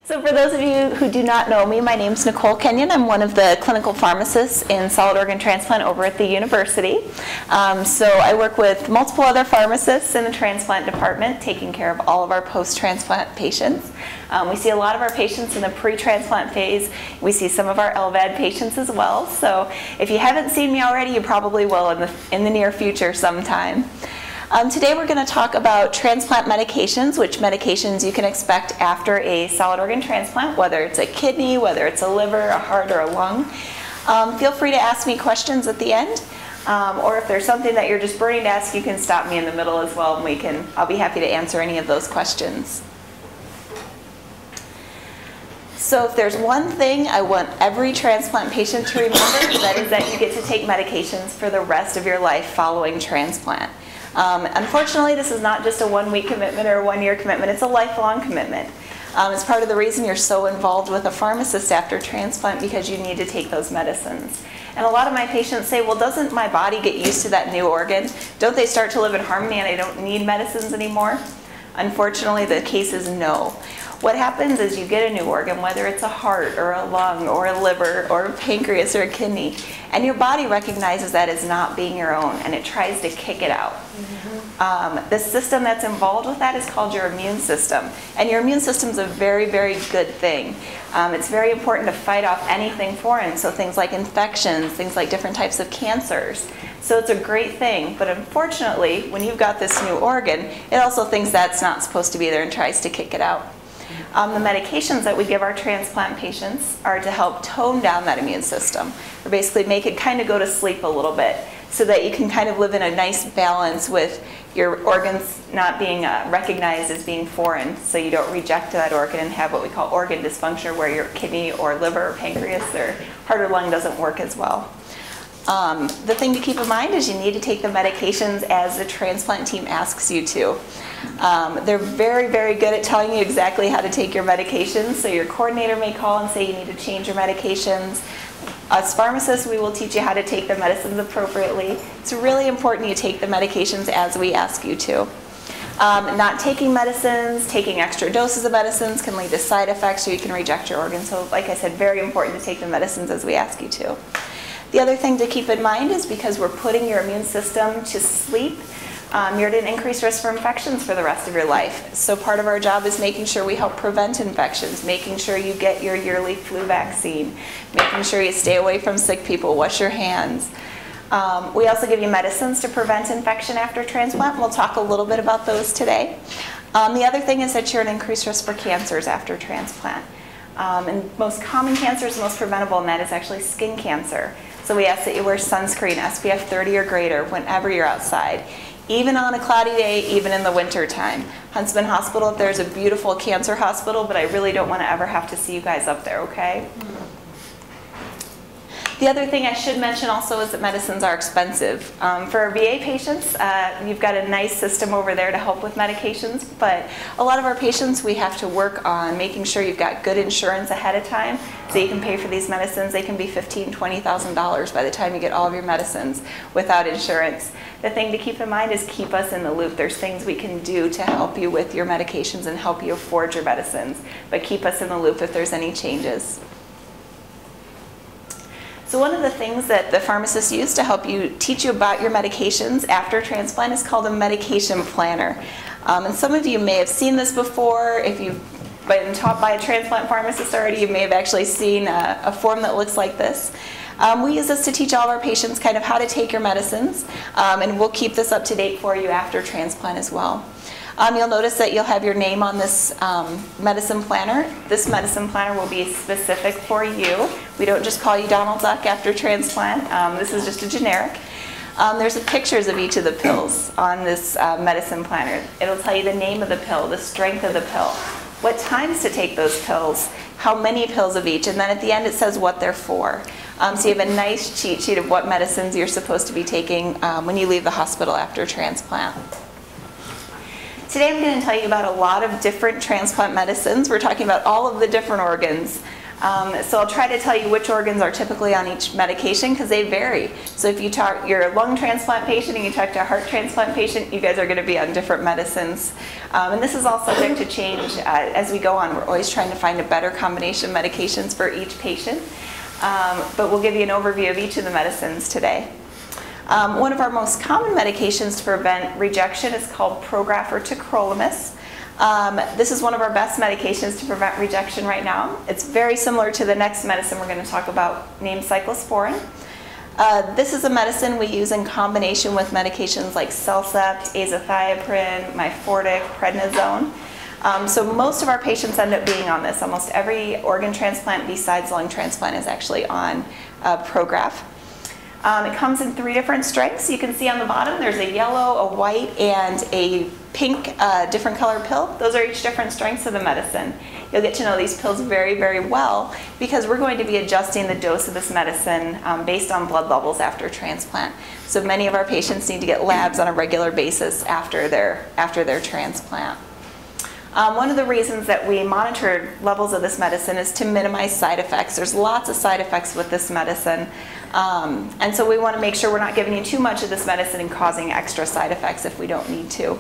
So for those of you who do not know me, my name is Nicole Kenyon. I'm one of the clinical pharmacists in solid organ transplant over at the university. So I work with multiple other pharmacists in the transplant department, taking care of all of our post-transplant patients. We see a lot of our patients in the pre-transplant phase. We see some of our LVAD patients as well. So if you haven't seen me already, you probably will in the near future sometime. Today we're going to talk about transplant medications, which medications you can expect after a solid organ transplant, whether it's a kidney, whether it's a liver, a heart, or a lung. Feel free to ask me questions at the end, or if there's something that you're just burning to ask, you can stop me in the middle as well, and I'll be happy to answer any of those questions. So if there's one thing I want every transplant patient to remember, that is that you get to take medications for the rest of your life following transplant. Unfortunately, this is not just a one-week commitment or a one-year commitment, it's a lifelong commitment. It's part of the reason you're so involved with a pharmacist after transplant, because you need to take those medicines. And a lot of my patients say, well, doesn't my body get used to that new organ? Don't they start to live in harmony and I don't need medicines anymore? Unfortunately, the case is no. What happens is you get a new organ, whether it's a heart or a lung or a liver or a pancreas or a kidney, and your body recognizes that as not being your own, and it tries to kick it out. The system that's involved with that is called your immune system, and your immune system is a very, very good thing. It's very important to fight off anything foreign, so things like infections, things like different types of cancers. So it's a great thing, but unfortunately, when you've got this new organ, it also thinks that's not supposed to be there and tries to kick it out. The medications that we give our transplant patients are to help tone down that immune system, or basically make it kind of go to sleep a little bit, so that you can kind of live in a nice balance with your organs not being recognized as being foreign, so you don't reject that organ and have what we call organ dysfunction, where your kidney or liver or pancreas or heart or lung doesn't work as well. The thing to keep in mind is you need to take the medications as the transplant team asks you to. They're very, very good at telling you exactly how to take your medications, so your coordinator may call and say you need to change your medications. As pharmacists, we will teach you how to take the medicines appropriately. It's really important you take the medications as we ask you to. Not taking medicines, taking extra doses of medicines can lead to side effects, or you can reject your organs. So like I said, very important to take the medicines as we ask you to. The other thing to keep in mind is, because we're putting your immune system to sleep, you're at an increased risk for infections for the rest of your life. So part of our job is making sure we help prevent infections, making sure you get your yearly flu vaccine, making sure you stay away from sick people, wash your hands. We also give you medicines to prevent infection after transplant. We'll talk a little bit about those today. The other thing is that you're at an increased risk for cancers after transplant. And most common cancer is the most preventable, and that is actually skin cancer. So we ask that you wear sunscreen, SPF 30 or greater, whenever you're outside. Even on a cloudy day, even in the winter time. Huntsman Hospital up there is a beautiful cancer hospital, but I really don't want to ever have to see you guys up there, okay? The other thing I should mention also is that medicines are expensive. For our VA patients, you've got a nice system over there to help with medications, but a lot of our patients, we have to work on making sure you've got good insurance ahead of time so you can pay for these medicines. They can be $15,000, $20,000 by the time you get all of your medicines without insurance. The thing to keep in mind is keep us in the loop. There's things we can do to help you with your medications and help you afford your medicines, but keep us in the loop if there's any changes. So one of the things that the pharmacists use to help you teach you about your medications after transplant is called a medication planner. And some of you may have seen this before. If you've been taught by a transplant pharmacist already, you may have actually seen a form that looks like this. We use this to teach all of our patients kind of how to take your medicines, and we'll keep this up to date for you after transplant as well. You'll notice that you'll have your name on this medicine planner. This medicine planner will be specific for you. We don't just call you Donald Duck after transplant. This is just a generic. There's pictures of each of the pills on this medicine planner. It'll tell you the name of the pill, the strength of the pill, what times to take those pills, how many pills of each, and then at the end it says what they're for. So you have a nice cheat sheet of what medicines you're supposed to be taking when you leave the hospital after transplant. Today I'm going to tell you about a lot of different transplant medicines. We're talking about all of the different organs. So I'll try to tell you which organs are typically on each medication because they vary. So if you talk, you're a lung transplant patient and you talk to a heart transplant patient, you guys are going to be on different medicines. And this is all subject to change as we go on. We're always trying to find a better combination of medications for each patient. But we'll give you an overview of each of the medicines today. One of our most common medications to prevent rejection is called Prograf or tacrolimus. This is one of our best medications to prevent rejection right now. It's very similar to the next medicine we're going to talk about, named cyclosporine. This is a medicine we use in combination with medications like Celcept, azathioprine, Myfortic, prednisone. So most of our patients end up being on this. Almost every organ transplant besides lung transplant is actually on Prograf. It comes in 3 different strengths. You can see on the bottom there's a yellow, a white, and a pink different color pill. Those are each different strengths of the medicine. You'll get to know these pills very, very well because we're going to be adjusting the dose of this medicine based on blood levels after transplant. So many of our patients need to get labs on a regular basis after their transplant. One of the reasons that we monitor levels of this medicine is to minimize side effects. There's lots of side effects with this medicine. And so we want to make sure we're not giving you too much of this medicine and causing extra side effects if we don't need to.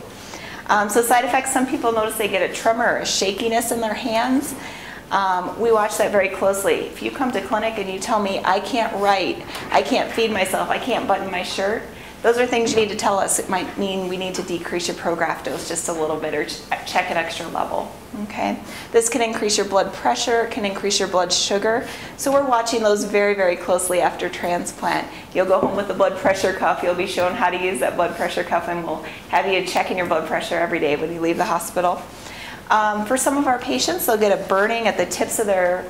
So side effects, some people notice they get a tremor or a shakiness in their hands. We watch that very closely. If you come to clinic and you tell me, I can't write, I can't feed myself, I can't button my shirt, those are things you need to tell us. It might mean we need to decrease your Prograf dose just a little bit or check an extra level. Okay? This can increase your blood pressure, can increase your blood sugar. So we're watching those very, very closely after transplant. You'll go home with a blood pressure cuff. You'll be shown how to use that blood pressure cuff, and we'll have you checking your blood pressure every day when you leave the hospital. For some of our patients, they'll get a burning at the tips of their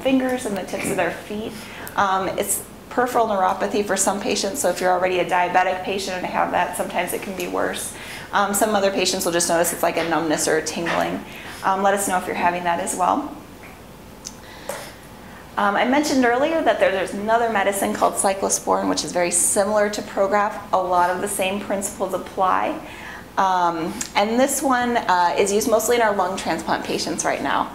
fingers and the tips of their feet. It's peripheral neuropathy for some patients, so if you're already a diabetic patient and have that, sometimes it can be worse. Some other patients will just notice it's like a numbness or a tingling. Let us know if you're having that as well. I mentioned earlier that there's another medicine called cyclosporine, which is very similar to Prograf. A lot of the same principles apply. And this one is used mostly in our lung transplant patients right now.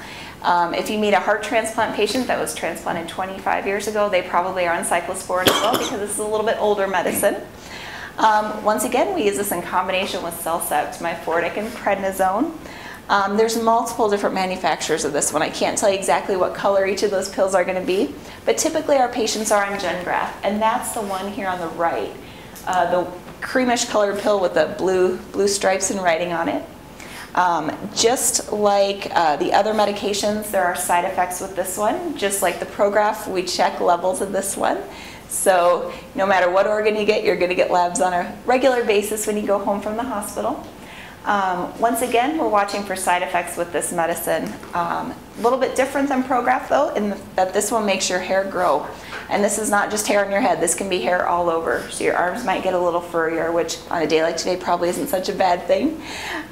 If you meet a heart transplant patient that was transplanted 25 years ago, they probably are on cyclosporine as well because this is a little bit older medicine. Once again, we use this in combination with Celcept, Myfortic, and prednisone. There's multiple different manufacturers of this one. I can't tell you exactly what color each of those pills are going to be, but typically our patients are on Gengraf, and that's the one here on the right, the creamish colored pill with the blue stripes and writing on it. Just like the other medications, there are side effects with this one. Just like the Prograf, we check levels of this one. So no matter what organ you get, you're going to get labs on a regular basis when you go home from the hospital. Once again, we're watching for side effects with this medicine. A little bit different than Prograf though, in that this one makes your hair grow. And this is not just hair on your head, this can be hair all over. So your arms might get a little furrier, which on a day like today probably isn't such a bad thing.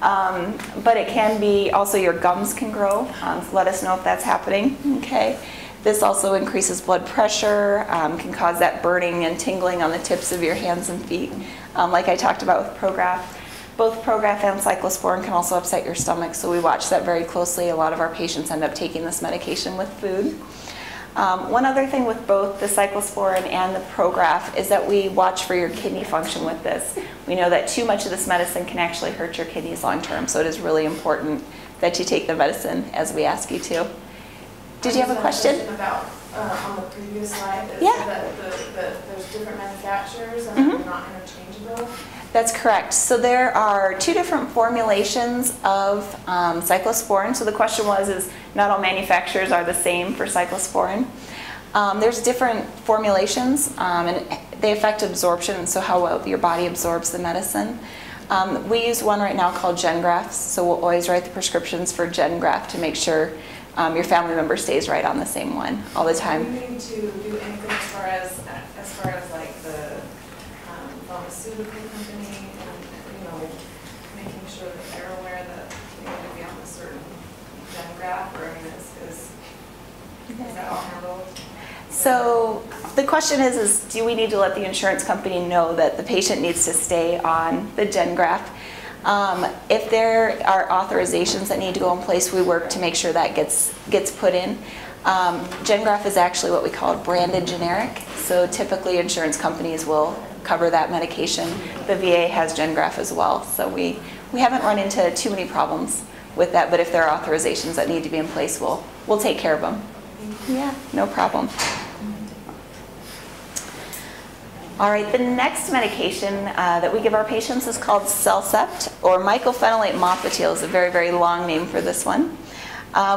But it can be, also your gums can grow. So let us know if that's happening, okay? This also increases blood pressure, can cause that burning and tingling on the tips of your hands and feet, like I talked about with Prograf. Both Prograf and cyclosporine can also upset your stomach, so we watch that very closely. A lot of our patients end up taking this medication with food. One other thing with both the cyclosporine and the Prograf is that we watch for your kidney function with this. We know that too much of this medicine can actually hurt your kidneys long term, so it is really important that you take the medicine as we ask you to. Did you have a question? About on the previous slide, yeah. That there's different manufacturers and they're not interchangeable? That's correct. So there are 2 different formulations of cyclosporine. So the question is not all manufacturers are the same for cyclosporine. There's different formulations and they affect absorption, so how well your body absorbs the medicine. We use one right now called Gengraf, so we'll always write the prescriptions for Gengraf to make sure your family member stays right on the same one all the time. Do you need to do anything as far as like the pharmaceutical company and making sure that they're aware that you need to be on a certain Gengraf, or is that all handled? So the question is do we need to let the insurance company know that the patient needs to stay on the Gengraf? If there are authorizations that need to go in place, we work to make sure that gets put in. Gengraph is actually what we call a branded generic, so typically insurance companies will cover that medication. The VA has Gengraph as well, so we haven't run into too many problems with that, but if there are authorizations that need to be in place, we'll take care of them. Yeah, no problem. All right, the next medication that we give our patients is called Cellcept, or mycophenolate mofetil is a very, very long name for this one.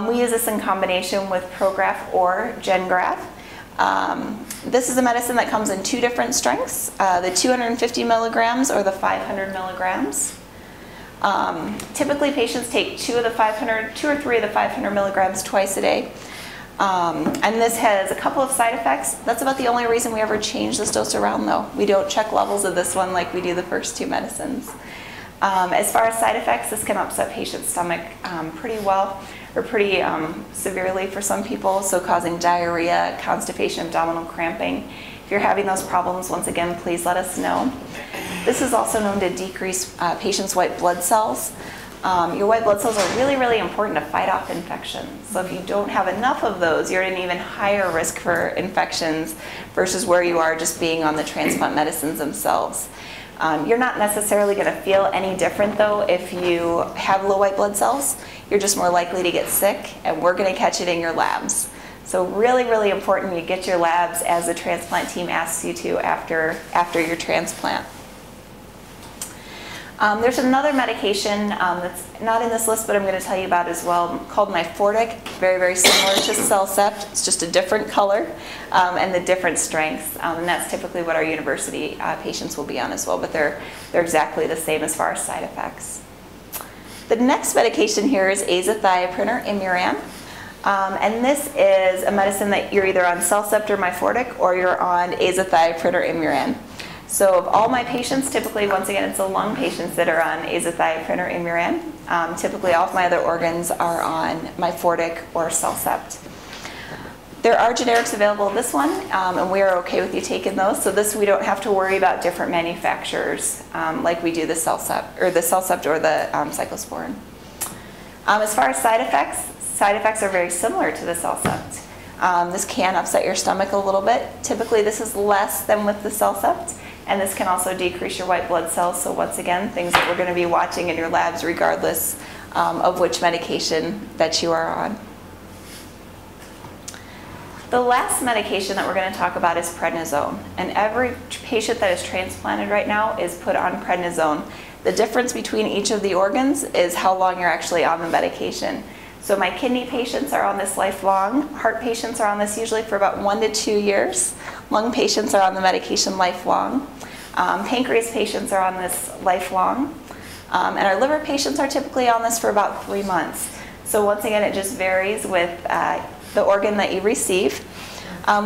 We use this in combination with Prograf or Gengraph. This is a medicine that comes in two different strengths, the 250 milligrams or the 500 milligrams. Typically patients take 2 or 3 of the 500 milligrams twice a day. And this has a couple of side effects. That's about the only reason we ever change this dose around though. We don't check levels of this one like we do the first two medicines. As far as side effects, this can upset patients' stomach pretty well, or pretty severely for some people, so causing diarrhea, constipation, abdominal cramping. If you're having those problems, once again, please let us know. This is also known to decrease patients' white blood cells. Your white blood cells are really, really important to fight off infections. So if you don't have enough of those, you're at an even higher risk for infections versus where you are just being on the transplant medicines themselves. You're not necessarily going to feel any different though if you have low white blood cells. You're just more likely to get sick, and we're going to catch it in your labs. So really, really important you get your labs as the transplant team asks you to after your transplant. There's another medication that's not in this list, but I'm going to tell you about as well, called Myfortic. Very, very similar to Cellcept. It's just a different color and the different strengths, and that's typically what our university patients will be on as well, but they're exactly the same as far as side effects. The next medication here is azathioprine or Imuran, and this is a medicine that you're either on Cellcept or Myfortic, or you're on azathioprine or Imuran. So of all my patients, typically, once again, it's the lung patients that are on azathioprine or Imuran. Typically, all of my other organs are on Myfortic or Cellcept. There are generics available in this one, and we are okay with you taking those. So this, we don't have to worry about different manufacturers like we do the Cellcept or the Cyclosporine. As far as side effects are very similar to the Cellcept. This can upset your stomach a little bit. Typically, this is less than with the Cellcept. And this can also decrease your white blood cells. So once again, things that we're going to be watching in your labs regardless of which medication that you are on. The last medication that we're going to talk about is prednisone. And every patient that is transplanted right now is put on prednisone. The difference between each of the organs is how long you're actually on the medication. So my kidney patients are on this lifelong. Heart patients are on this usually for about 1 to 2 years. Lung patients are on the medication lifelong. Pancreas patients are on this lifelong. And our liver patients are typically on this for about 3 months. So once again, it just varies with the organ that you receive.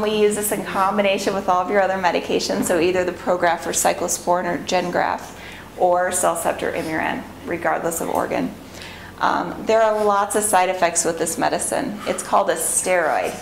We use this in combination with all of your other medications, so either the Prograf or Cyclosporine or Gengraph or Cellcept or Imuran, regardless of organ. There are lots of side effects with this medicine. It's called a steroid.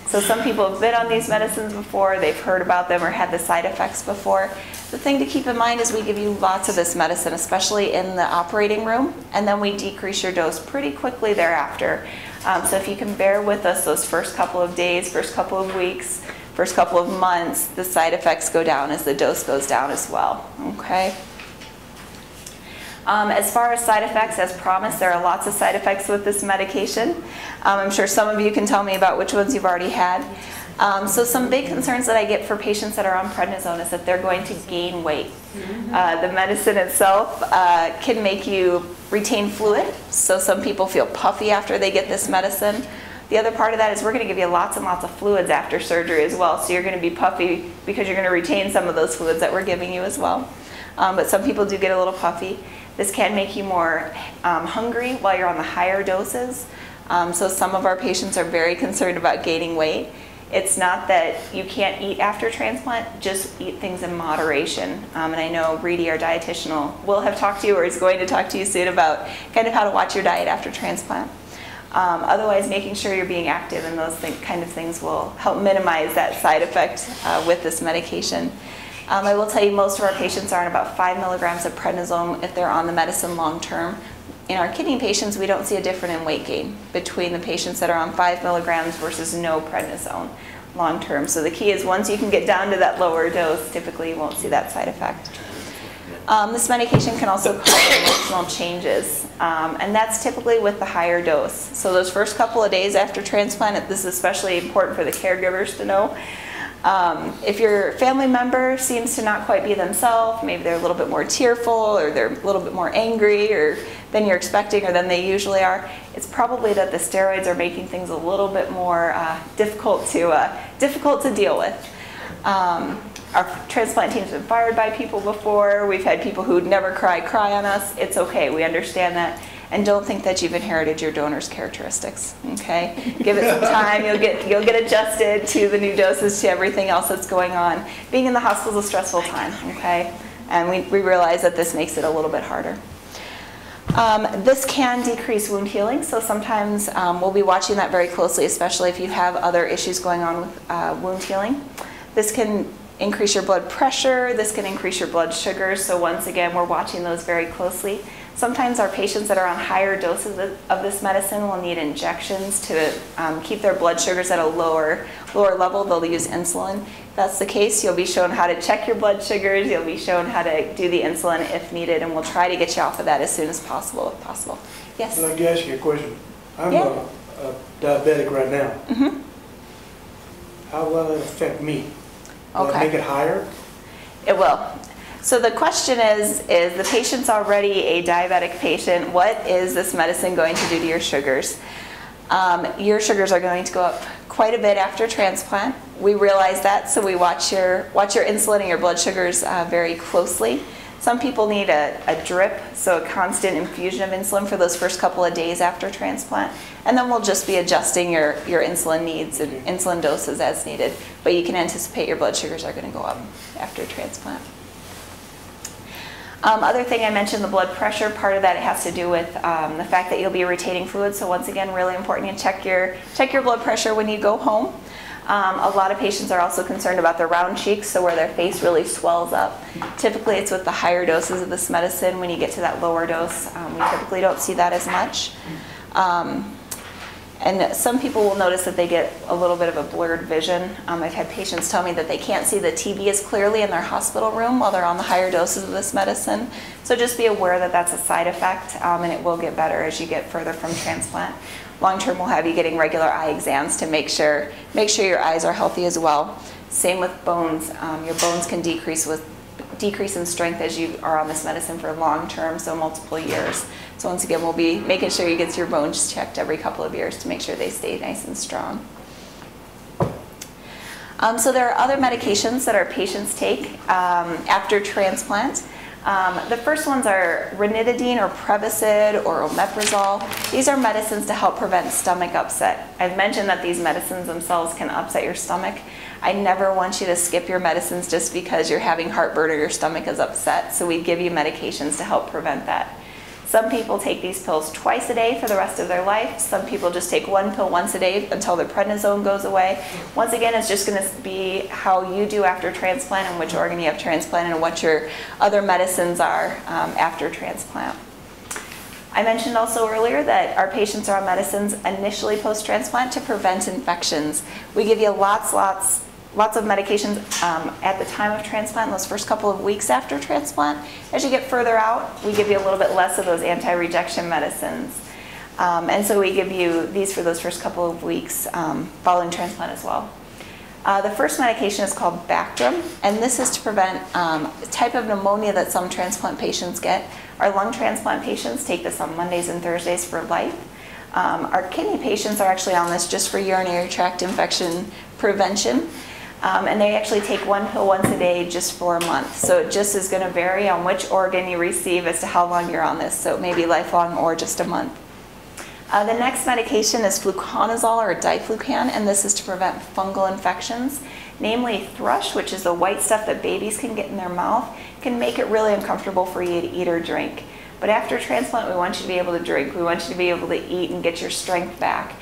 So some people have been on these medicines before, they've heard about them or had the side effects before. The thing to keep in mind is we give you lots of this medicine, especially in the operating room, and then we decrease your dose pretty quickly thereafter. So if you can bear with us those first couple of days, first couple of weeks, first couple of months, the side effects go down as the dose goes down as well, okay? As far as side effects, as promised, there are lots of side effects with this medication. I'm sure some of you can tell me about which ones you've already had. So some big concerns that I get for patients that are on prednisone is that they're going to gain weight. The medicine itself can make you retain fluid, so some people feel puffy after they get this medicine. The other part of that is we're going to give you lots and lots of fluids after surgery as well, so you're going to be puffy because you're going to retain some of those fluids that we're giving you as well. But some people do get a little puffy. This can make you more hungry while you're on the higher doses. So some of our patients are very concerned about gaining weight. It's not that you can't eat after transplant, just eat things in moderation. And I know Reedy, our dietitian, will have talked to you or is going to talk to you soon about kind of how to watch your diet after transplant. Otherwise, making sure you're being active and those kind of things will help minimize that side effect with this medication. I will tell you most of our patients are on about 5 milligrams of prednisone if they're on the medicine long term. in our kidney patients, we don't see a difference in weight gain between the patients that are on 5 milligrams versus no prednisone long term. So the key is once you can get down to that lower dose, typically you won't see that side effect. This medication can also cause emotional changes, and that's typically with the higher dose. So those first couple of days after transplant, this is especially important for the caregivers to know. If your family member seems to not quite be themselves, maybe they're a little bit more tearful, or they're a little bit more angry or than you're expecting or than they usually are, it's probably that the steroids are making things a little bit more difficult to deal with. Our transplant team's been fired by people before. We've had people who'd never cry on us. It's okay, we understand that. And don't think that you've inherited your donor's characteristics, okay? Give it some time, you'll get adjusted to the new doses, to everything else that's going on. Being in the hospital is a stressful time, okay? And we realize that this makes it a little bit harder. This can decrease wound healing, so sometimes we'll be watching that very closely, especially if you have other issues going on with wound healing. This can increase your blood pressure, this can increase your blood sugars, so once again, we're watching those very closely. Sometimes our patients that are on higher doses of this medicine will need injections to keep their blood sugars at a lower level. They'll use insulin. If that's the case, you'll be shown how to check your blood sugars, you'll be shown how to do the insulin if needed, and we'll try to get you off of that as soon as possible, if possible. Yes? I'd like to ask you a question. I'm a diabetic right now. Mm-hmm. How will it affect me? Will Okay. it make it higher? It will. So the question is the patient's already a diabetic patient, what is this medicine going to do to your sugars? Your sugars are going to go up quite a bit after transplant. We realize that, so we watch your insulin and your blood sugars very closely. Some people need a drip, so a constant infusion of insulin for those first couple of days after transplant. And then we'll just be adjusting your insulin needs and insulin doses as needed. But you can anticipate your blood sugars are going to go up after transplant. Other thing I mentioned, the blood pressure, part of that has to do with the fact that you'll be retaining fluid. So once again, really important you check your blood pressure when you go home. A lot of patients are also concerned about their round cheeks, so where their face really swells up. Typically it's with the higher doses of this medicine. When you get to that lower dose, we typically don't see that as much. And some people will notice that they get a little bit of a blurred vision. I've had patients tell me that they can't see the TV as clearly in their hospital room while they're on the higher doses of this medicine. So just be aware that that's a side effect, and it will get better as you get further from transplant. Long term, we'll have you getting regular eye exams to make sure your eyes are healthy as well. Same with bones. Your bones can decrease in strength as you are on this medicine for long term, so multiple years. So once again, we'll be making sure you get your bones checked every couple of years to make sure they stay nice and strong. So there are other medications that our patients take after transplant. The first ones are ranitidine or Prevacid or omeprazole. These are medicines to help prevent stomach upset. I've mentioned that these medicines themselves can upset your stomach. I never want you to skip your medicines just because you're having heartburn or your stomach is upset, so we give you medications to help prevent that. Some people take these pills twice a day for the rest of their life. Some people just take one pill once a day until their prednisone goes away. Once again, it's just going to be how you do after transplant and which organ you have transplanted and what your other medicines are after transplant. I mentioned also earlier that our patients are on medicines initially post-transplant to prevent infections. We give you lots of medications at the time of transplant, those first couple of weeks after transplant. As you get further out, we give you a little bit less of those anti-rejection medicines. And so we give you these for those first couple of weeks following transplant as well. The first medication is called Bactrim, and this is to prevent a type of pneumonia that some transplant patients get. Our lung transplant patients take this on Mondays and Thursdays for life. Our kidney patients are actually on this just for urinary tract infection prevention. And they actually take one pill once a day just for a month. So it just is going to vary on which organ you receive as to how long you're on this. So it may be lifelong or just a month. The next medication is fluconazole or diflucan, and this is to prevent fungal infections. Namely thrush, which is the white stuff that babies can get in their mouth, can make it really uncomfortable for you to eat or drink. But after transplant, we want you to be able to drink. We want you to be able to eat and get your strength back.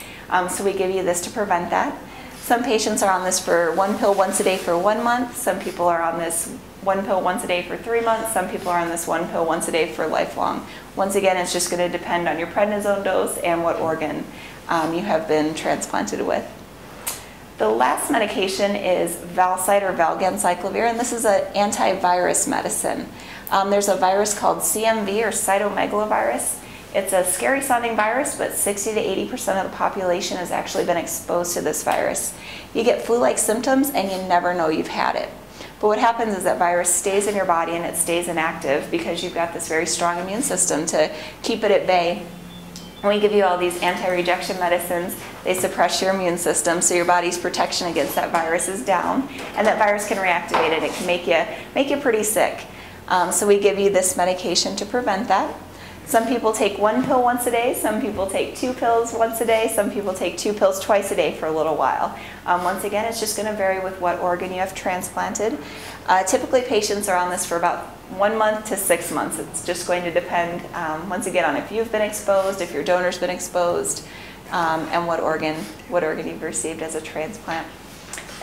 So we give you this to prevent that. Some patients are on this for one pill once a day for 1 month. Some people are on this one pill once a day for 3 months. Some people are on this one pill once a day for lifelong. Once again, it's just going to depend on your prednisone dose and what organ you have been transplanted with. The last medication is Valcide or valganciclovir, and this is an antivirus medicine. There's a virus called CMV or cytomegalovirus. It's a scary sounding virus, but 60 to 80% of the population has actually been exposed to this virus. You get flu-like symptoms and you never know you've had it. But what happens is that virus stays in your body and it stays inactive because you've got this very strong immune system to keep it at bay. When we give you all these anti-rejection medicines, they suppress your immune system, so your body's protection against that virus is down, and that virus can reactivate it. It can make you pretty sick. So we give you this medication to prevent that. Some people take one pill once a day, some people take 2 pills once a day, some people take 2 pills twice a day for a little while. Once again, it's just going to vary with what organ you have transplanted. Typically, patients are on this for about 1 month to 6 months. It's just going to depend, once again, on if you've been exposed, if your donor's been exposed, and what organ you've received as a transplant.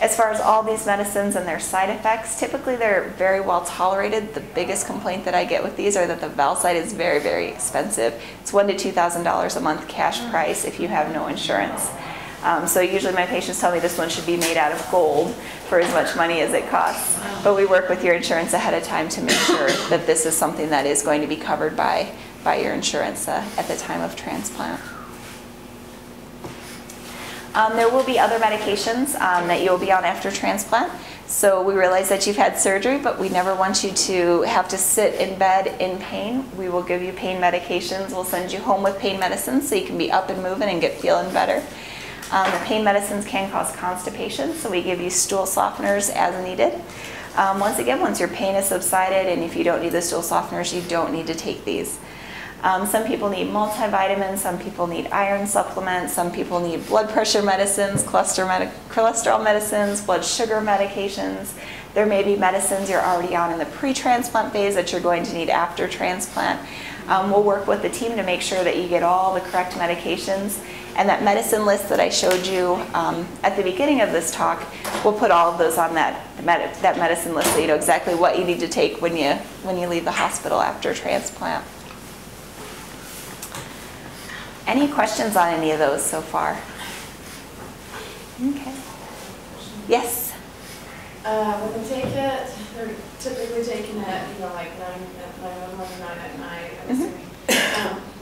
As far as all these medicines and their side effects, typically they're very well tolerated. The biggest complaint that I get with these are that the Valcide is very, very expensive. It's $1,000 to $2,000 a month cash price if you have no insurance. So usually my patients tell me this one should be made out of gold for as much money as it costs. But we work with your insurance ahead of time to make sure that this is something that is going to be covered by your insurance at the time of transplant. There will be other medications that you'll be on after transplant. So we realize that you've had surgery, but we never want you to have to sit in bed in pain. We will give you pain medications. We'll send you home with pain medicines so you can be up and moving and get feeling better. The pain medicines can cause constipation, so we give you stool softeners as needed. Once again, once your pain has subsided, and if you don't need the stool softeners, you don't need to take these. Some people need multivitamins, some people need iron supplements, some people need blood pressure medicines, cholesterol medicines, blood sugar medications. There may be medicines you're already on in the pre-transplant phase that you're going to need after transplant. We'll work with the team to make sure that you get all the correct medications. And that medicine list that I showed you at the beginning of this talk, we'll put all of those on that medicine list so you know exactly what you need to take when you leave the hospital after transplant. Any questions on any of those so far? Okay. Yes? When they take it, they're typically taking it, like 9 in the morning, 9 at night, I'm assuming.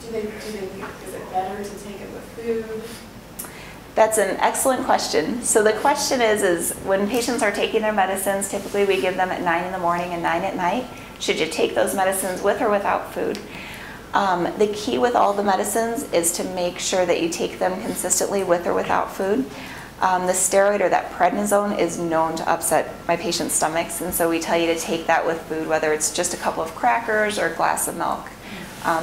Is it better to take it with food? That's an excellent question. So the question is when patients are taking their medicines, typically we give them at 9 in the morning and 9 at night. Should you take those medicines with or without food? The key with all the medicines is to make sure that you take them consistently with or without food. The steroid or that prednisone is known to upset my patients' stomachs, and so we tell you to take that with food, whether it's just a couple of crackers or a glass of milk.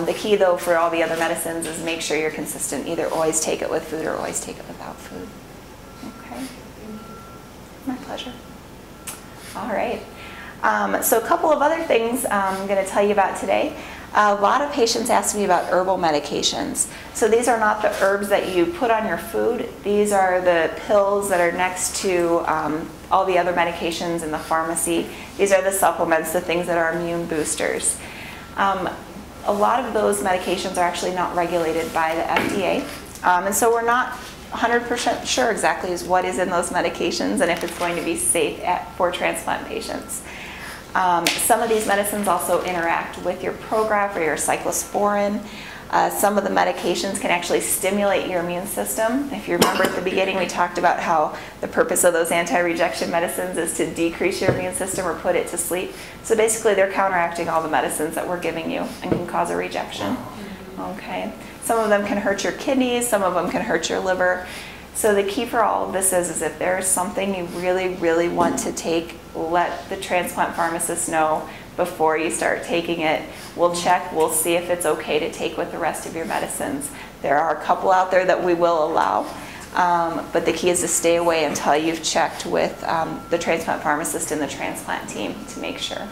The key, though, for all the other medicines is make sure you're consistent. Either always take it with food or always take it without food. Okay? My pleasure. All right. So a couple of other things I'm going to tell you about today. A lot of patients ask me about herbal medications. So these are not the herbs that you put on your food. These are the pills that are next to all the other medications in the pharmacy. These are the supplements, the things that are immune boosters. A lot of those medications are actually not regulated by the FDA. And so we're not 100% sure exactly what is in those medications and if it's going to be safe for transplant patients. Some of these medicines also interact with your Prograf or your cyclosporine. Some of the medications can actually stimulate your immune system. If you remember at the beginning, we talked about how the purpose of those anti-rejection medicines is to decrease your immune system or put it to sleep. So basically, they're counteracting all the medicines that we're giving you and can cause a rejection. Okay. Some of them can hurt your kidneys. Some of them can hurt your liver. So the key for all of this is if there is something you really, really want to take, let the transplant pharmacist know before you start taking it. We'll check, we'll see if it's okay to take with the rest of your medicines. There are a couple out there that we will allow, but the key is to stay away until you've checked with the transplant pharmacist and the transplant team to make sure.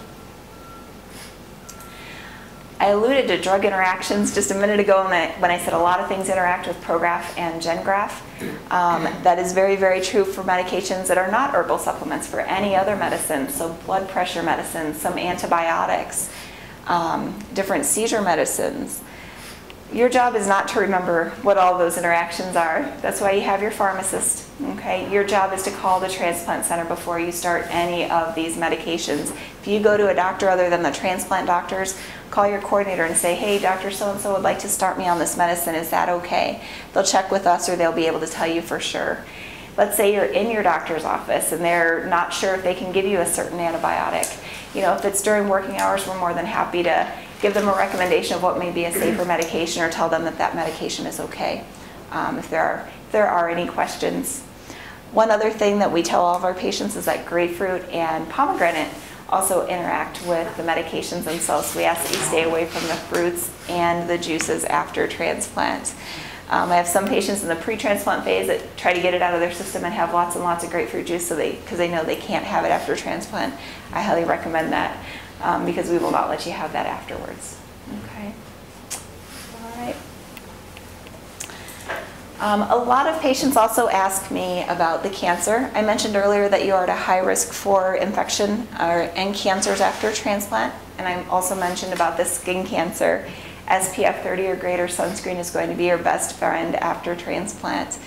I alluded to drug interactions just a minute ago when I said a lot of things interact with Prograf and Gengraf. That is very, very true for medications that are not herbal supplements, for any other medicine, so blood pressure medicines, some antibiotics, different seizure medicines. Your job is not to remember what all those interactions are. That's why you have your pharmacist, okay? Your job is to call the transplant center before you start any of these medications. If you go to a doctor other than the transplant doctors, call your coordinator and say, hey, Dr. So-and-so would like to start me on this medicine. Is that okay? They'll check with us or they'll be able to tell you for sure. Let's say you're in your doctor's office and they're not sure if they can give you a certain antibiotic. You know, if it's during working hours, we're more than happy to give them a recommendation of what may be a safer medication or tell them that that medication is okay if there are any questions. One other thing that we tell all of our patients is that grapefruit and pomegranate also interact with the medications themselves. So we ask that you stay away from the fruits and the juices after transplant. I have some patients in the pre-transplant phase that try to get it out of their system and have lots and lots of grapefruit juice because they know they can't have it after transplant. I highly recommend that because we will not let you have that afterwards. Okay. All right. A lot of patients also ask me about the cancer. I mentioned earlier that you are at a high risk for infection and cancers after transplant, and I also mentioned about the skin cancer. SPF 30 or greater sunscreen is going to be your best friend after transplant.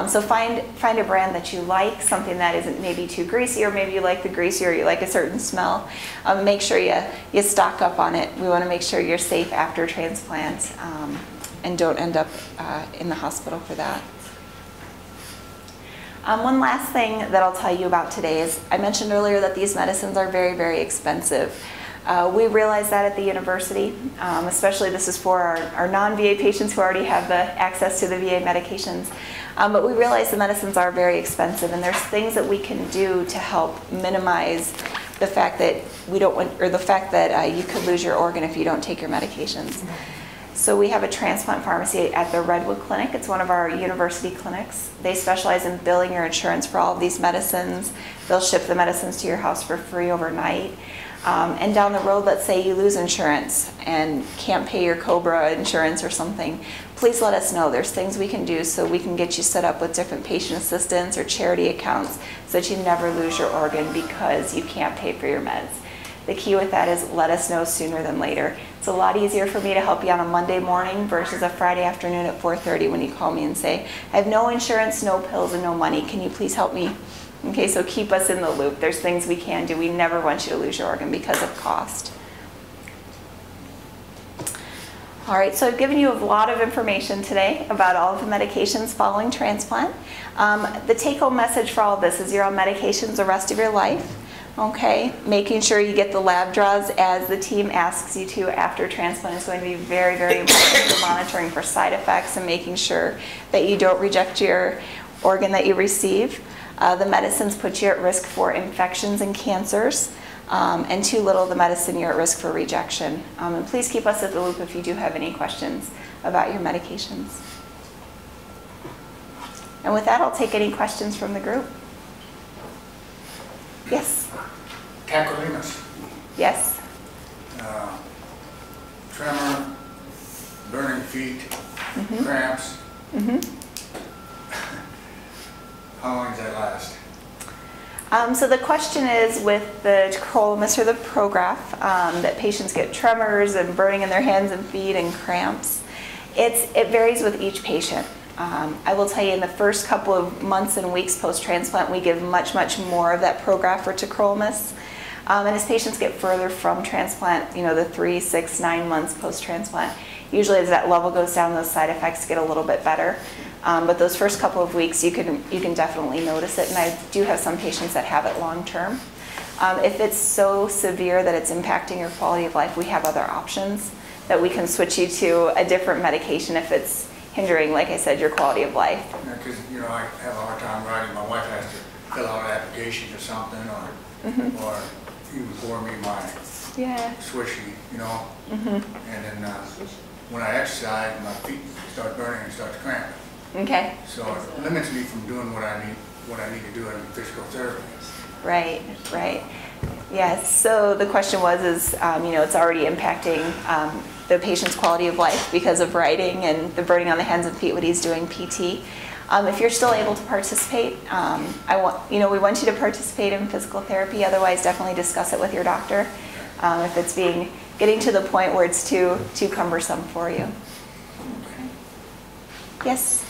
So find a brand that you like, something that isn't maybe too greasy, or maybe you like the greasy or you like a certain smell. Make sure you stock up on it. We want to make sure you're safe after transplant and don't end up in the hospital for that. One last thing that I'll tell you about today is I mentioned earlier that these medicines are very, very expensive. We realize that at the university, especially this is for our non-VA patients who already have the access to the VA medications. But we realize the medicines are very expensive, and there's things that we can do to help minimize the fact that you could lose your organ if you don't take your medications. So we have a transplant pharmacy at the Redwood Clinic. It's one of our university clinics. They specialize in billing your insurance for all of these medicines. They'll ship the medicines to your house for free overnight. And down the road, let's say you lose insurance and can't pay your COBRA insurance or something, please let us know. There's things we can do so we can get you set up with different patient assistance or charity accounts so that you never lose your organ because you can't pay for your meds. The key with that is let us know sooner than later. It's a lot easier for me to help you on a Monday morning versus a Friday afternoon at 4:30 when you call me and say, I have no insurance, no pills, and no money. Can you please help me? Okay, so keep us in the loop. There's things we can do. We never want you to lose your organ because of cost. All right, so I've given you a lot of information today about all of the medications following transplant. The take-home message for all of this is you're on medications the rest of your life. Okay, making sure you get the lab draws as the team asks you to after transplant is going to be very, very important for monitoring for side effects and making sure that you don't reject your organ that you receive. The medicines put you at risk for infections and cancers, and too little of the medicine, you're at risk for rejection. And please keep us at the loop if you do have any questions about your medications. And with that, I'll take any questions from the group. Yes? Tacrolimus. Yes? Tremor, burning feet, cramps. How long does that last? So the question is with the tacrolimus or the Prograf, that patients get tremors and burning in their hands and feet and cramps. It varies with each patient. I will tell you in the first couple of months and weeks post-transplant, we give much, much more of that Prograf or tacrolimus. And as patients get further from transplant, you know, the 3, 6, 9 months post-transplant, usually as that level goes down, those side effects get a little bit better. But those first couple of weeks, you can definitely notice it, and I do have some patients that have it long term. If it's so severe that it's impacting your quality of life, we have other options that we can switch you to a different medication if it's hindering, like I said, your quality of life. Yeah, because you know I have a hard time writing. My wife has to fill out an application or something, or even pour me my swishy, you know. And then when I exercise, my feet start burning and start to cramp. Okay. So it limits me from doing what I need to do in physical therapy. Right, right. Yes, so the question was, you know, it's already impacting the patient's quality of life because of riding and the burning on the hands and feet when he's doing PT. If you're still able to participate, we want you to participate in physical therapy. Otherwise, definitely discuss it with your doctor if it's getting to the point where it's too cumbersome for you. Okay. Yes?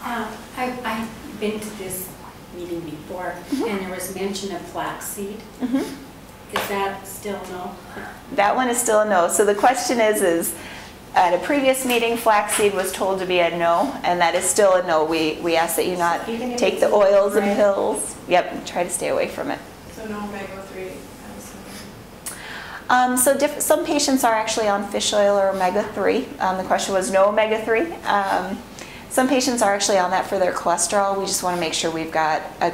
I've been to this meeting before, and there was mention of flaxseed. Is that still no? That one is still a no. So the question is at a previous meeting, flaxseed was told to be a no, and that is still a no. We ask that you not take the oils and pills. Yep, try to stay away from it. So no omega-3, I'm assuming. So some patients are actually on fish oil or omega-3. The question was no omega-3. Some patients are actually on that for their cholesterol. We just want to make sure we've got a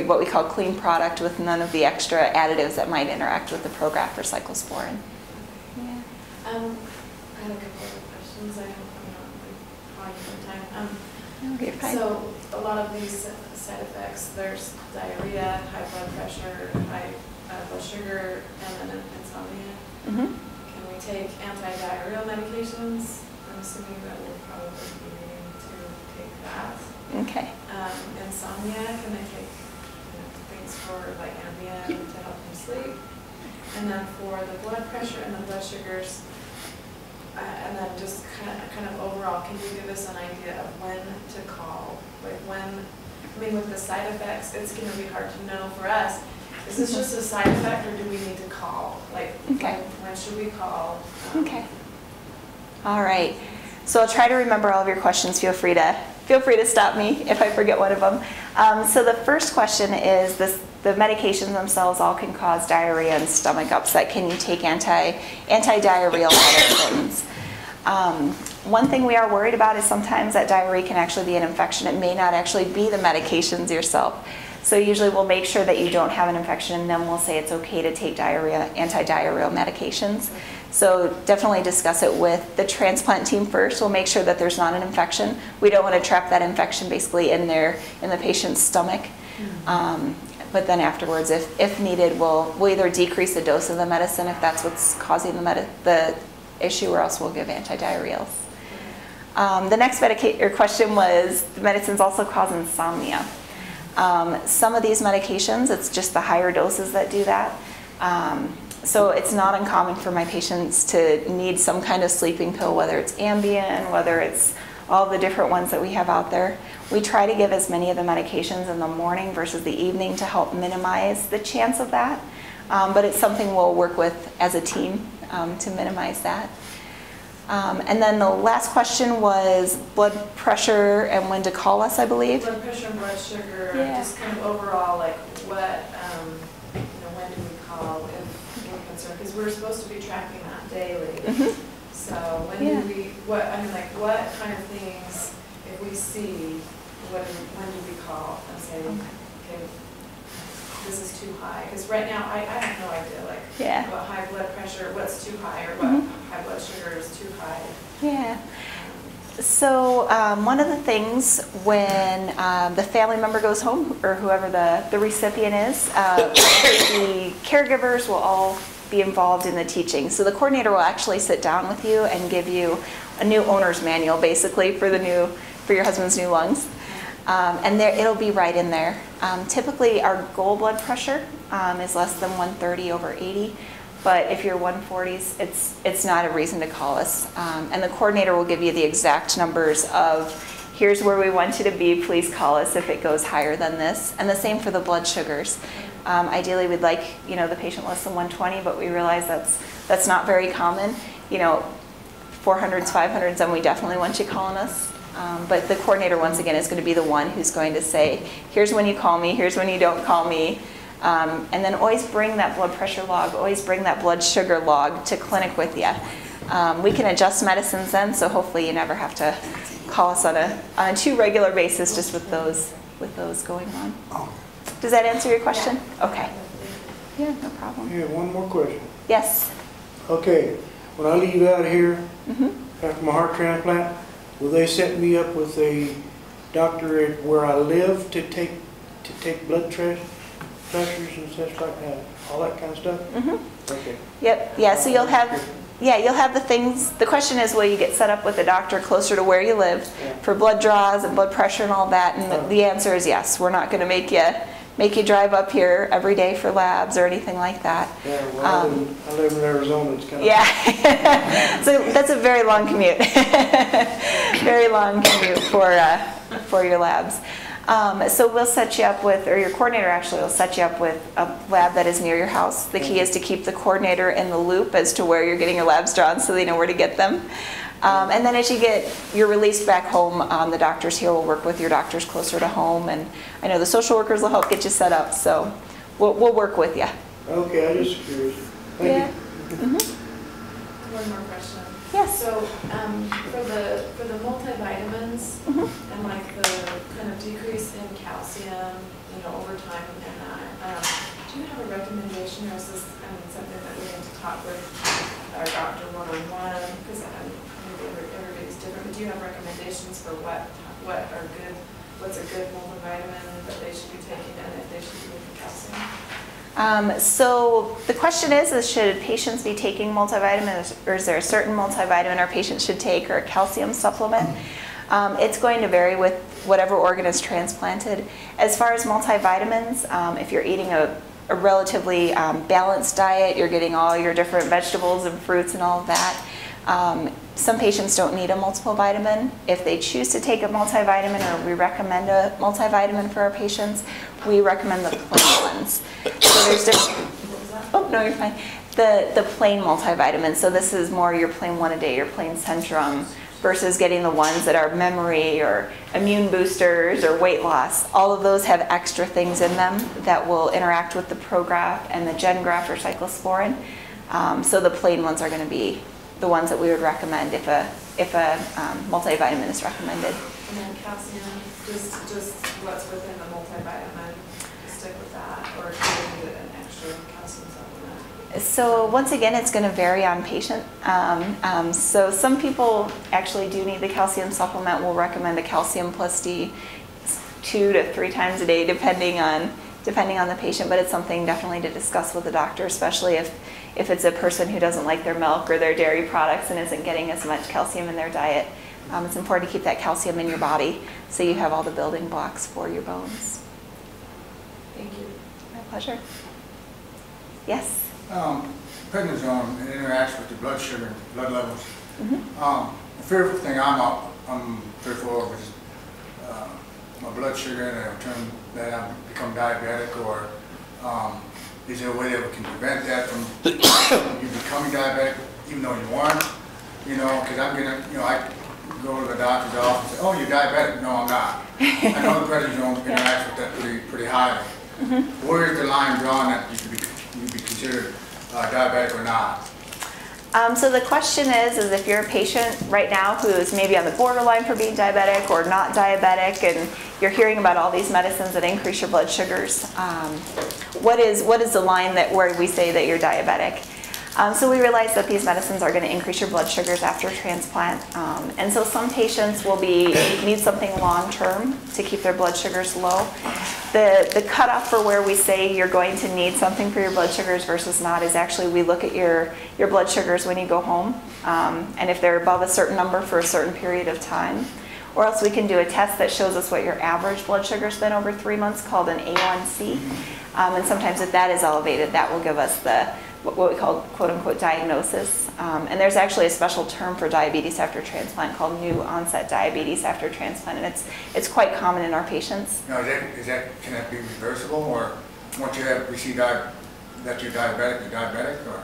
what we call clean product with none of the extra additives that might interact with the Prograf or cyclosporine. Yeah. I have a couple of questions. I'm not hogging for time. Okay, fine. So a lot of these side effects, there's diarrhea, high blood pressure, high blood sugar, and then insomnia. Can we take anti-diarrheal medications? I'm assuming that we'll probably be needing to take that. Okay. Insomnia, can they take things for like Ambien to help them sleep? And then for the blood pressure and the blood sugars, and then just kind of overall, can you give us an idea of when to call? Like with the side effects, it's going to be hard to know for us. Is this just a side effect, or do we need to call? Like, when should we call? Okay. All right. So I'll try to remember all of your questions. Feel free to stop me if I forget one of them. So the first question is the medications themselves all can cause diarrhea and stomach upset. Can you take anti-diarrheal medicines? One thing we are worried about is sometimes that diarrhea can actually be an infection. It may not actually be the medications yourself. So usually we'll make sure that you don't have an infection, and then we'll say it's okay to take anti-diarrheal medications. So definitely discuss it with the transplant team first. We'll make sure that there's not an infection. We don't want to trap that infection basically in the patient's stomach. But then afterwards, if needed, we'll either decrease the dose of the medicine if that's what's causing the issue, or else we'll give anti-diarrheals. The next question was, the medicines also cause insomnia. Some of these medications, it's just the higher doses that do that. So it's not uncommon for my patients to need some kind of sleeping pill, whether it's Ambien, whether it's all the different ones that we have out there. We try to give as many of the medications in the morning versus the evening to help minimize the chance of that. But it's something we'll work with as a team to minimize that. And then the last question was blood pressure and when to call us, I believe. Blood pressure and blood sugar, just kind of overall, like what, when do we call if we're concerned? Because we're supposed to be tracking that daily. So when do we, what kind of things, if we see, when do we call and say, okay, this is too high? Because right now I have no idea, what high blood pressure, what's too high, or what high blood sugar is too high. Yeah. So one of the things when the family member goes home, or whoever the recipient is, the caregivers will all be involved in the teaching. So the coordinator will actually sit down with you and give you a new owner's manual, basically, for your husband's new lungs. And it'll be right in there. Typically, our goal blood pressure is less than 130/80. But if you're 140s, it's not a reason to call us. And the coordinator will give you the exact numbers of, here's where we want you to be, please call us if it goes higher than this. And the same for the blood sugars. Ideally, we'd like the patient less than 120, but we realize that's not very common. 400s, 500s, then we definitely want you calling us. But the coordinator, once again, is going to be the one who's going to say, here's when you call me, here's when you don't call me. And then always bring that blood pressure log, always bring that blood sugar log to clinic with you. We can adjust medicines then, so hopefully you never have to call us on a too regular basis just with those going on. Does that answer your question? Okay. Yeah, no problem. Yeah, one more question. Yes. Okay, when I leave out here after my heart transplant, will they set me up with a doctor at where I live to take blood pressures and such like that, all that kind of stuff? Okay. Yep. Yeah. So you'll have Yeah, you'll have the things. The question is, will you get set up with a doctor closer to where you live for blood draws and blood pressure and all that? And the answer is yes. We're not going to make you drive up here every day for labs or anything like that. Yeah, well, I live in Arizona. It's kind of... Yeah, so that's a very long commute. Very long commute for your labs. So we'll set you up with, or your coordinator actually will set you up with a lab that is near your house. The key is to keep the coordinator in the loop as to where you're getting your labs drawn so they know where to get them. And then as you're released back home, the doctors here will work with your doctors closer to home, and I know the social workers will help get you set up, so we'll work with you. Okay, I just curious. Thank you. One more question. Yes. So, for the multivitamins and like the kind of decrease in calcium, over time and that, do you have a recommendation, or is this, something that we need to talk with our doctor one-on-one? Because maybe everybody's different, but do you have recommendations for what's a good multivitamin that they should be taking and if they should be taking calcium? So the question is should patients be taking multivitamins, or is there a certain multivitamin our patients should take, or a calcium supplement? It's going to vary with whatever organ is transplanted. As far as multivitamins, if you're eating a relatively balanced diet, you're getting all your different vegetables and fruits and all of that, some patients don't need a multiple vitamin. If they choose to take a multivitamin, or we recommend a multivitamin for our patients, we recommend the plain ones. So there's different, oh no, you're fine. The plain multivitamin, so this is more your plain one a day, your plain Centrum, versus getting the ones that are memory or immune boosters or weight loss. All of those have extra things in them that will interact with the Prograph and the GenGraph or Cyclosporine. So the plain ones are going to be the ones that we would recommend if a multivitamin is recommended. And then calcium, just what's within the multivitamin, stick with that, or do you need an extra calcium supplement? So once again, it's going to vary on patient. So some people actually do need the calcium supplement. We'll recommend a calcium plus D 2 to 3 times a day, depending on the patient. But it's something definitely to discuss with the doctor, especially if it's a person who doesn't like their milk or their dairy products and isn't getting as much calcium in their diet. It's important to keep that calcium in your body so you have all the building blocks for your bones. Thank you. My pleasure. Yes? Prednisone, it interacts with the blood sugar and blood levels. The fearful thing I'm fearful of is my blood sugar, and it'll turn that I become diabetic, or is there a way that we can prevent that from you becoming diabetic, even though you aren't? Because I'm getting, I go to the doctor's office and say, oh, you're diabetic. No, I'm not. I know the prednisone interacts with that pretty highly. Where is the line drawn that you be considered diabetic or not? So the question is if you're a patient right now who is maybe on the borderline for being diabetic or not diabetic, and you're hearing about all these medicines that increase your blood sugars, what is the line where we say that you're diabetic? So we realize that these medicines are going to increase your blood sugars after transplant, and so some patients will need something long-term to keep their blood sugars low. The cutoff for where we say you're going to need something for your blood sugars versus not is actually we look at your blood sugars when you go home, and if they're above a certain number for a certain period of time, or else we can do a test that shows us what your average blood sugar's been over 3 months, called an A1C, and sometimes if that is elevated, that will give us what we call quote-unquote diagnosis. And there's actually a special term for diabetes after transplant called new onset diabetes after transplant, and it's quite common in our patients. Now, can that be reversible, or once we see that you're diabetic, or?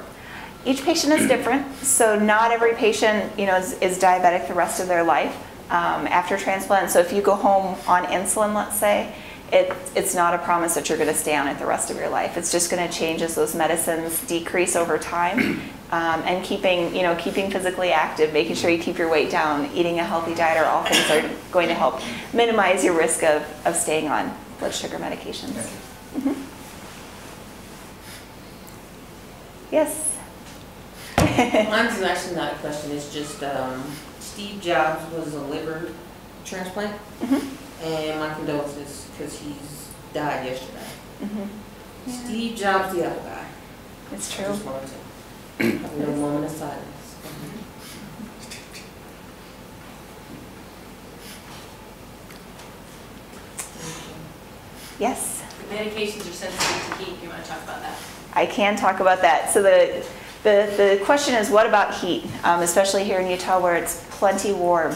Each patient is different, so not every patient is diabetic the rest of their life after transplant. So if you go home on insulin, let's say, it's not a promise that you're going to stay on it the rest of your life. It's just going to change as those medicines decrease over time, and keeping physically active, making sure you keep your weight down, eating a healthy diet, are all things that are going to help minimize your risk of staying on blood sugar medications. Yes? Mine's is actually not a question. It's just Steve Jobs was a liver transplant, and my condolences because he's died yesterday. Yeah. Steve Jobs, the other guy. It's I true. just wanted to have a little moment of silence. Yes? The medications are sensitive to heat. You want to talk about that? I can talk about that. So the question is, what about heat, especially here in Utah where it's plenty warm?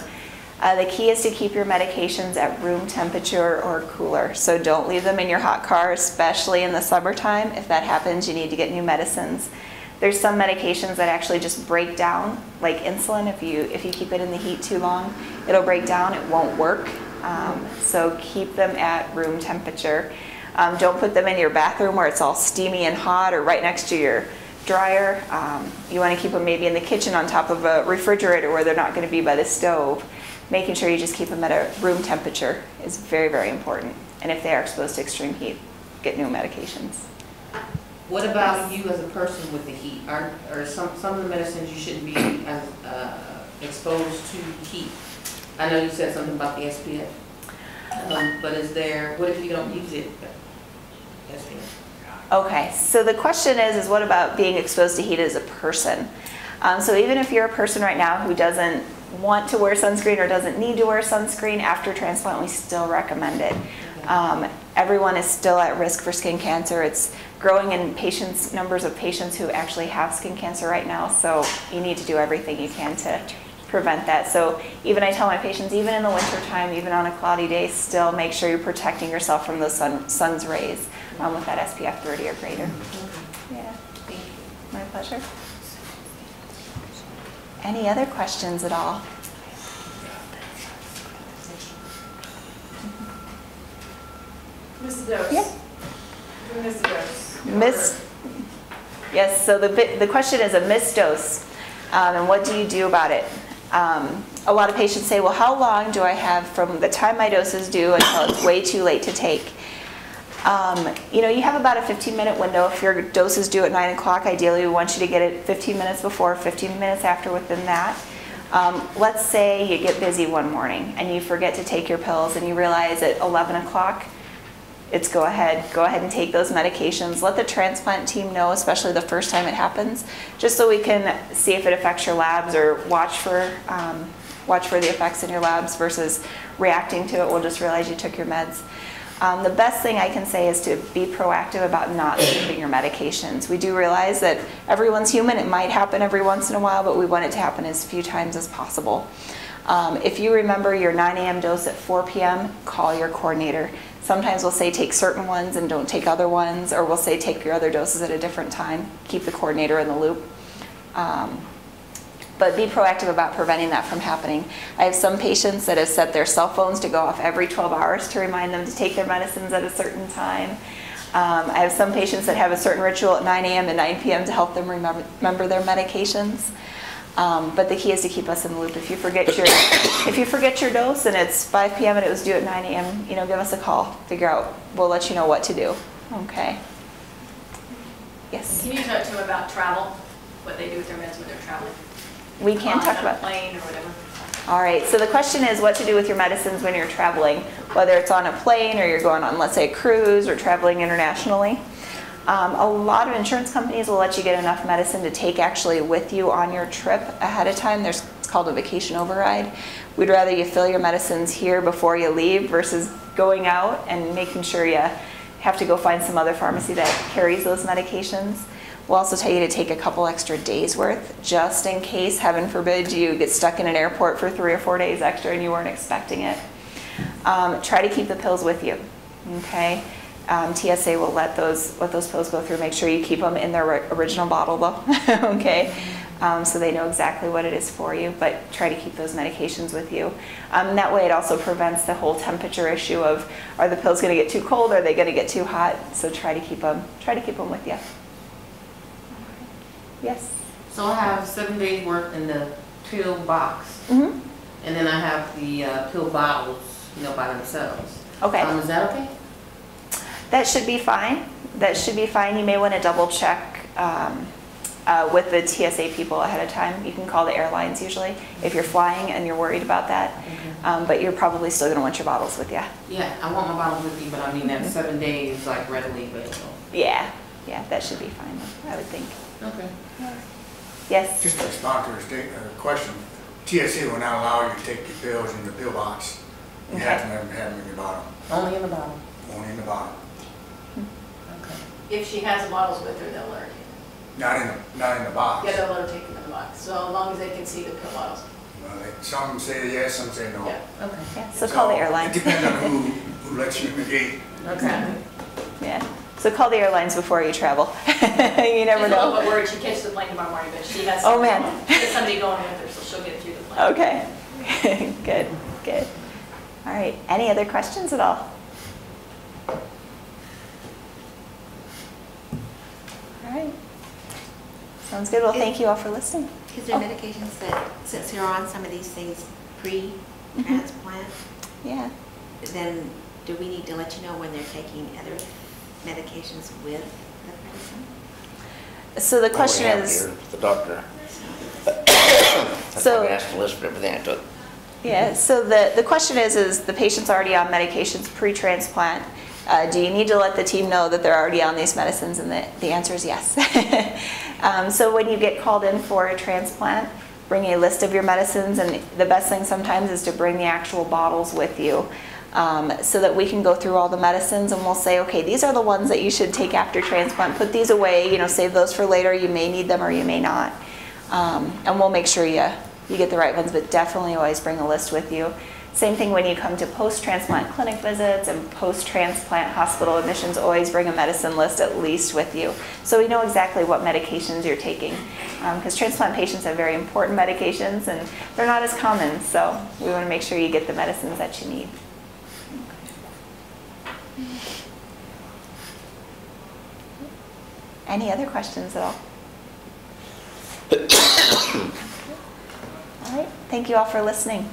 The key is to keep your medications at room temperature or cooler. So don't leave them in your hot car, especially in the summertime. If that happens, you need to get new medicines. There's some medications that actually just break down, like insulin. If you keep it in the heat too long, it'll break down, it won't work. So keep them at room temperature. Don't put them in your bathroom where it's all steamy and hot or right next to your dryer. You want to keep them maybe in the kitchen on top of a refrigerator where they're not going to be by the stove. Making sure you just keep them at a room temperature is very, very important. And if they are exposed to extreme heat, get new medications. What about you as a person with the heat? Are some of the medicines you shouldn't be as exposed to heat? I know you said something about the SPF, but what if you don't use it? SPF. Okay, so the question is what about being exposed to heat as a person? So even if you're a person right now who doesn't want to wear sunscreen or doesn't need to wear sunscreen after transplant, we still recommend it. Everyone is still at risk for skin cancer. It's growing in numbers of patients who actually have skin cancer right now, so you need to do everything you can to prevent that. So even I tell my patients, even in the winter time, even on a cloudy day, still make sure you're protecting yourself from those sun's rays with that SPF 30 or greater. Yeah, thank you. My pleasure. Any other questions at all? Miss the dose. Yeah. Who missed the dose? Yes, so the question is a missed dose, and what do you do about it? A lot of patients say, well, how long do I have from the time my dose is due until it's way too late to take? You have about a 15-minute window. If your dose is due at 9 o'clock, ideally we want you to get it 15 minutes before, 15 minutes after within that. Let's say you get busy one morning and you forget to take your pills and you realize at 11 o'clock, it's go ahead and take those medications. Let the transplant team know, especially the first time it happens, just so we can see if it affects your labs or watch for the effects in your labs versus reacting to it. We'll just realize you took your meds. The best thing I can say is to be proactive about not skipping your medications. We do realize that everyone's human. It might happen every once in a while, but we want it to happen as few times as possible. If you remember your 9 a.m. dose at 4 p.m., call your coordinator. Sometimes we'll say take certain ones and don't take other ones, or we'll say take your other doses at a different time. Keep the coordinator in the loop. But be proactive about preventing that from happening. I have some patients that have set their cell phones to go off every 12 hours to remind them to take their medicines at a certain time. I have some patients that have a certain ritual at 9 a.m. and 9 p.m. to help them remember their medications. But the key is to keep us in the loop. If you forget your dose and it's 5 p.m. and it was due at 9 a.m., give us a call. We'll let you know what to do. Okay. Yes. Can you talk to them about travel? What they do with their meds when they're traveling? We can talk about plane or whatever. All right. So the question is what to do with your medicines when you're traveling, whether it's on a plane or you're going on, let's say, a cruise or traveling internationally. A lot of insurance companies will let you get enough medicine to take actually with you on your trip ahead of time. It's called a vacation override. We'd rather you fill your medicines here before you leave versus going out and making sure you have to go find some other pharmacy that carries those medications. We'll also tell you to take a couple extra days worth just in case, heaven forbid, you get stuck in an airport for 3 or 4 days extra and you weren't expecting it. Try to keep the pills with you, okay? TSA will let those pills go through. Make sure you keep them in their original bottle though, okay? So they know exactly what it is for you, but try to keep those medications with you. That way it also prevents the whole temperature issue of, are the pills gonna get too cold, are they gonna get too hot? So try to keep them with you. Yes? So I have 7 days worth in the pill box, Mm-hmm. and then I have the pill bottles, by themselves. Okay. Is that okay? That should be fine. That should be fine. You may want to double check with the TSA people ahead of time. You can call the airlines usually if you're flying and you're worried about that. Okay. But you're probably still going to want your bottles with you. Yeah, I want my bottles with me, but I mean that 7 days readily available. Yeah, that should be fine, I would think. Okay. Yeah. Yes. Just to respond to her question, TSA will not allow you to take your pills in the pill box. You Okay. have to have them in your bottle, Only in the bottle. only in the bottle. Okay. If she has the bottles with her, they'll let her take them. Not in the box. Yeah, they'll let her take them in the box, so as long as they can see the pill bottles. Well, some say yes, some say no. Yeah. Okay. Yeah, so call the airline. It depends on who lets you in the gate. Okay. Yeah, so call the airlines before you travel. You never She's a little know. bit worried, she catches the plane tomorrow morning, but she has. Oh, man. She has somebody going with her, so she'll get through the plane. Okay, good, good. All right, any other questions at all? All right. Sounds good. Well, thank you all for listening. Is there medications that, since you're on some of these things pre-transplant, Yeah. then do we need to let you know when they're taking other medications with the medicine? So the question I have is, here, the doctor. So- I asked to list for everything I took. yeah, so the question is the patient's already on medications pre-transplant. Do you need to let the team know that they're already on these medicines? And the answer is yes. So when you get called in for a transplant, bring a list of your medicines, and the best thing sometimes is to bring the actual bottles with you, so that we can go through all the medicines and we'll say, okay, these are the ones that you should take after transplant. Put these away, you know, save those for later. You may need them or you may not. And we'll make sure you get the right ones, but definitely always bring a list with you. Same thing when you come to post-transplant clinic visits and post-transplant hospital admissions, always bring a medicine list at least with you, so we know exactly what medications you're taking. Because transplant patients have very important medications and they're not as common, so we want to make sure you get the medicines that you need. Any other questions at all? All right, thank you all for listening.